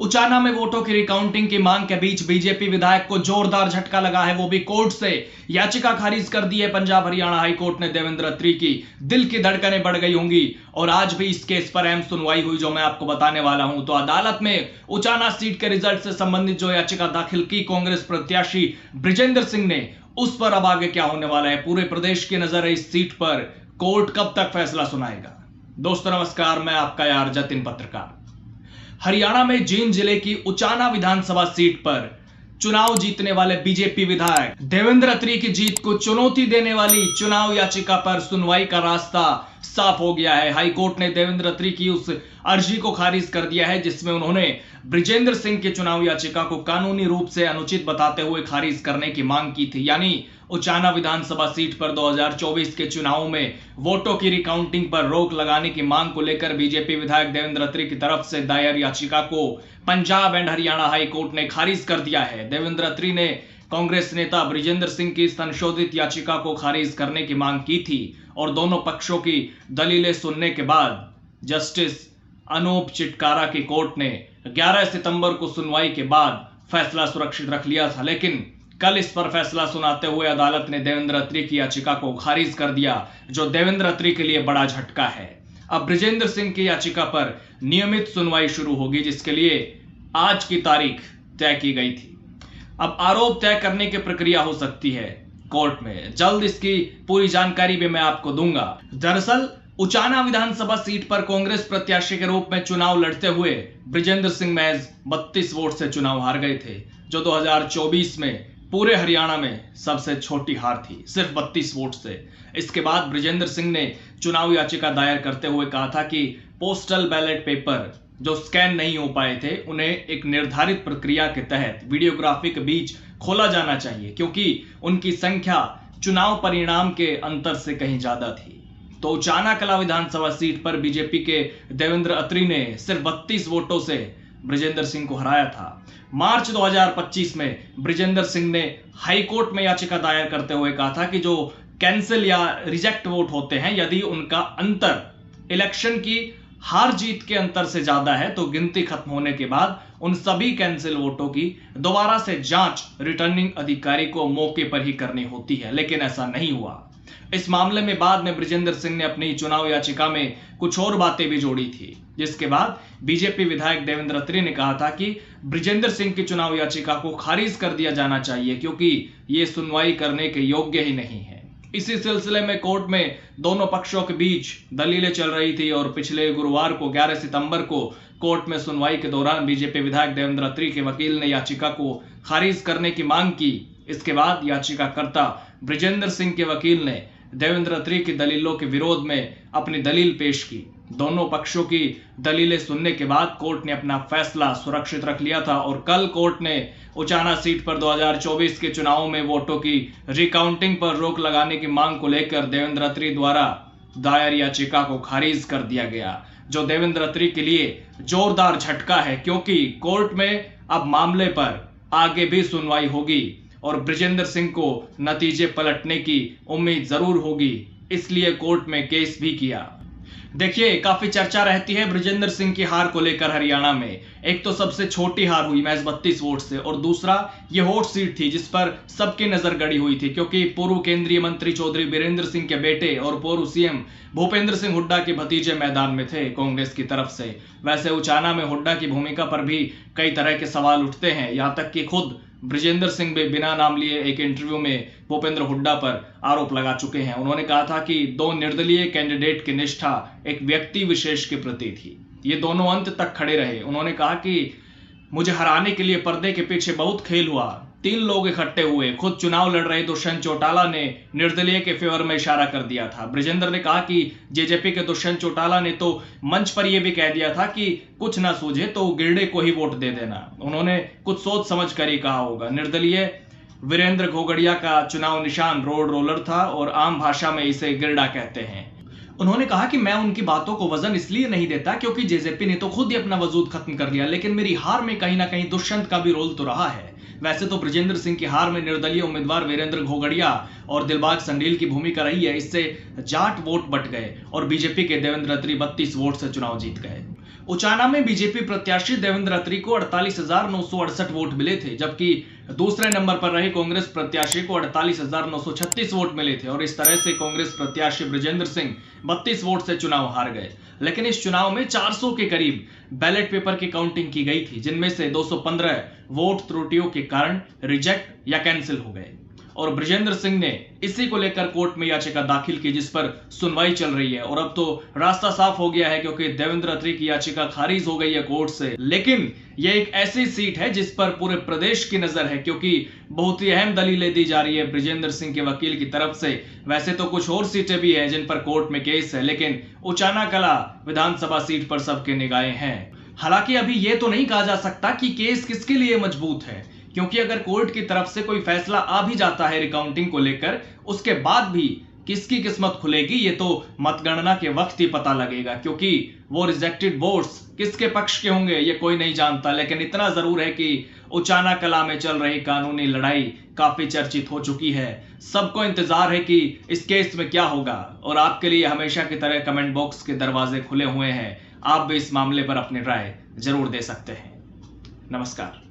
उचाना में वोटों की रिकाउंटिंग की मांग के बीच बीजेपी विधायक को जोरदार झटका लगा है, वो भी कोर्ट से। याचिका खारिज कर दी है पंजाब हरियाणा हाई कोर्ट ने देवेंद्र अत्री की। दिल की धड़कनें बढ़ गई होंगी और आज भी इस केस पर अहम सुनवाई हुई जो मैं आपको बताने वाला हूं। तो अदालत में उचाना सीट के रिजल्ट से संबंधित जो याचिका दाखिल की कांग्रेस प्रत्याशी ब्रिजेंद्र सिंह ने, उस पर अब आगे क्या होने वाला है, पूरे प्रदेश की नजर है इस सीट पर। कोर्ट कब तक फैसला सुनाएगा। दोस्तों नमस्कार, मैं आपका यार जतिन पत्रकार। हरियाणा में जींद जिले की उचाना विधानसभा सीट पर चुनाव जीतने वाले बीजेपी विधायक देवेंद्र अत्री की जीत को चुनौती देने वाली चुनाव याचिका पर सुनवाई का रास्ता साफ हो गया है। हाईकोर्ट ने देवेंद्र अत्री की उस अर्जी को खारिज कर दिया है जिसमें उन्होंने ब्रिजेंद्र सिंह की चुनाव याचिका को कानूनी रूप से अनुचित बताते हुए खारिज करने की मांग की थी। यानी उचाना विधानसभा सीट पर 2024 के चुनाव में वोटों की रिकाउंटिंग पर रोक लगाने की मांग को लेकर बीजेपी विधायक देवेंद्र अत्री की तरफ से दायर याचिका को Punjab and Haryana high court ने खारिज कर दिया है। देवेंद्र अत्री ने कांग्रेस नेता ब्रिजेंद्र सिंह की संशोधित याचिका को खारिज करने की मांग की थी और दोनों पक्षों की दलीलें सुनने के बाद जस्टिस अनूप चिटकारा की कोर्ट ने 11 सितंबर को सुनवाई के बाद फैसला सुरक्षित रख लिया था, लेकिन कल इस पर फैसला सुनाते हुए अदालत ने देवेंद्र अत्री की याचिका को खारिज कर दिया, जो देवेंद्र अत्री के लिए बड़ा झटका है। अब ब्रिजेंद्र सिंह की याचिका पर नियमित सुनवाई शुरू होगी, जिसके लिए आज की तारीख तय की गई थी। अब आरोप तय करने की प्रक्रिया हो सकती है कोर्ट में, जल्द इसकी पूरी जानकारी भी मैं आपको दूंगा। दरअसल उचाना विधानसभा सीट पर कांग्रेस प्रत्याशी के रूप में चुनाव लड़ते हुए ब्रिजेंद्र सिंह महज 32 वोट से चुनाव हार गए थे, जो 2024 में पूरे हरियाणा में सबसे छोटी हार थी, सिर्फ 32 वोट से। इसके बाद ब्रिजेंद्र सिंह ने चुनाव याचिका दायर करते हुए कहा था कि पोस्टल बैलेट पेपर जो स्कैन नहीं हो पाए थे उन्हें एक निर्धारित प्रक्रिया के तहत वीडियोग्राफी के बीच खोला जाना चाहिए, क्योंकि उनकी संख्या चुनाव परिणाम के अंतर से कहीं ज्यादा थी। तो उचाना कला विधानसभा सीट पर बीजेपी के देवेंद्र अत्री ने सिर्फ 32 वोटों से ब्रिजेंद्र सिंह को हराया था। मार्च 2025 में ब्रिजेंद्र सिंह ने हाईकोर्ट में याचिका दायर करते हुए कहा था कि जो कैंसिल या रिजेक्ट वोट होते हैं, यदि उनका अंतर इलेक्शन की हार जीत के अंतर से ज्यादा है तो गिनती खत्म होने के बाद उन सभी कैंसिल वोटों की दोबारा से जांच रिटर्निंग अधिकारी को मौके पर ही करनी होती है, लेकिन ऐसा नहीं हुआ। इस मामले में बाद में ब्रिजेंद्र सिंह ने अपनी चुनाव याचिका में कुछ और बातें भी जोड़ी थी, जिसके बाद बीजेपी विधायक देवेंद्र अत्री ने कहा था कि ब्रिजेंद्र सिंह की चुनाव याचिका को खारिज कर दिया जाना चाहिए, क्योंकि ये सुनवाई करने के योग्य ही नहीं है। इसी सिलसिले में कोर्ट में दोनों पक्षों के बीच दलीलें चल रही थी और पिछले गुरुवार को 11 सितंबर को कोर्ट में सुनवाई के दौरान बीजेपी विधायक देवेंद्र अत्री के वकील ने याचिका को खारिज करने की मांग की। इसके बाद याचिकाकर्ता ब्रिजेंद्र सिंह के वकील ने देवेंद्र अत्री की दलीलों के विरोध में अपनी दलील पेश की। दोनों पक्षों की दलीलें सुनने के बाद कोर्ट ने अपना फैसला सुरक्षित रख लिया था और कल कोर्ट ने उचाना सीट पर 2024 के चुनाव में वोटों की रिकाउंटिंग पर रोक लगाने की मांग को लेकर देवेंद्र अत्री द्वारा दायर याचिका को खारिज कर दिया गया, जो देवेंद्र अत्री के लिए जोरदार झटका है, क्योंकि कोर्ट में अब मामले पर आगे भी सुनवाई होगी और ब्रिजेंद्र सिंह को नतीजे पलटने की उम्मीद जरूर होगी, इसलिए कोर्ट में केस भी किया। देखिए, काफी चर्चा रहती है ब्रिजेंद्र सिंह की हार को लेकर हरियाणा में। एक तो सबसे छोटी हार हुई महज 32 वोट से, और दूसरा ये हॉट सीट थी जिस पर सबकी नजर गड़ी हुई थी, क्योंकि पूर्व केंद्रीय मंत्री चौधरी बीरेंद्र सिंह के बेटे और पूर्व सीएम भूपेंद्र सिंह हुड्डा के भतीजे मैदान में थे कांग्रेस की तरफ से। वैसे उचाना में हुड्डा की भूमिका पर भी कई तरह के सवाल उठते हैं, यहाँ तक कि खुद ब्रिजेंद्र सिंह भी बिना नाम लिए एक इंटरव्यू में भूपेंद्र हुड्डा पर आरोप लगा चुके हैं। उन्होंने कहा था कि दो निर्दलीय कैंडिडेट की निष्ठा एक व्यक्ति विशेष के प्रति थी, ये दोनों अंत तक खड़े रहे। उन्होंने कहा कि मुझे हराने के लिए पर्दे के पीछे बहुत खेल हुआ, 3 लोग इकट्ठे हुए, खुद चुनाव लड़ रहे दुष्यंत चौटाला ने निर्दलीय के फेवर में इशारा कर दिया था। ब्रिजेंद्र ने कहा कि जेजेपी के दुष्यंत चौटाला ने तो मंच पर यह भी कह दिया था कि कुछ ना सूझे तो गिरडे को ही वोट दे देना। उन्होंने कुछ सोच समझ कर ही कहा होगा। निर्दलीय वीरेंद्र घोगड़िया का चुनाव निशान रोड रोलर था और आम भाषा में इसे गिरडा कहते हैं। उन्होंने कहा कि मैं उनकी बातों को वजन इसलिए नहीं देता क्योंकि जेजेपी ने तो खुद ही अपना वजूद खत्म कर लिया, लेकिन मेरी हार में कहीं ना कहीं दुष्यंत का भी रोल तो रहा है। वैसे तो ब्रिजेंद्र सिंह की हार में निर्दलीय उम्मीदवार वीरेंद्र घोगड़िया और दिलबाग संडील की भूमिका रही है। इससे जाट वोट बट गए और बीजेपी के देवेंद्र अत्री 32 वोट से चुनाव जीत गए। उचाना में बीजेपी प्रत्याशी देवेंद्र अत्री को 48,968 वोट मिले थे, जबकि दूसरे नंबर पर रहे कांग्रेस प्रत्याशी को 48,936 वोट मिले थे और इस तरह से कांग्रेस प्रत्याशी बृजेंद्र सिंह 32 वोट से चुनाव हार गए। लेकिन इस चुनाव में 400 के करीब बैलेट पेपर की काउंटिंग की गई थी, जिनमें से 215 वोट त्रुटियों के कारण रिजेक्ट या कैंसिल हो गए और बृजेंद्र सिंह ने इसी को लेकर कोर्ट में याचिका दाखिल की, जिस पर सुनवाई चल रही है। और अब तो रास्ता साफ हो गया है, क्योंकि देवेंद्र अत्री की याचिका खारिज हो गई है कोर्ट से। लेकिन यह एक ऐसी सीट है जिस पर पूरे प्रदेश की नजर है, क्योंकि बहुत ही अहम दलीलें दी जा रही है बृजेंद्र सिंह के वकील की तरफ से। वैसे तो कुछ और सीटें भी हैं जिन पर कोर्ट में केस है, लेकिन उचाना कला विधानसभा सीट पर सबके निगाहें हैं। हालांकि अभी यह तो नहीं कहा जा सकता कि केस किसके लिए मजबूत है, क्योंकि अगर कोर्ट की तरफ से कोई फैसला आ भी जाता है रिकाउंटिंग को लेकर, उसके बाद भी किसकी किस्मत खुलेगी ये तो मतगणना के वक्त ही पता लगेगा, क्योंकि वो रिजेक्टेड वोट्स किसके पक्ष के होंगे ये कोई नहीं जानता। लेकिन इतना जरूर है कि उचाना कला में चल रही कानूनी लड़ाई काफी चर्चित हो चुकी है। सबको इंतजार है कि इस केस में क्या होगा और आपके लिए हमेशा की तरह कमेंट बॉक्स के दरवाजे खुले हुए हैं। आप भी इस मामले पर अपनी राय जरूर दे सकते हैं। नमस्कार।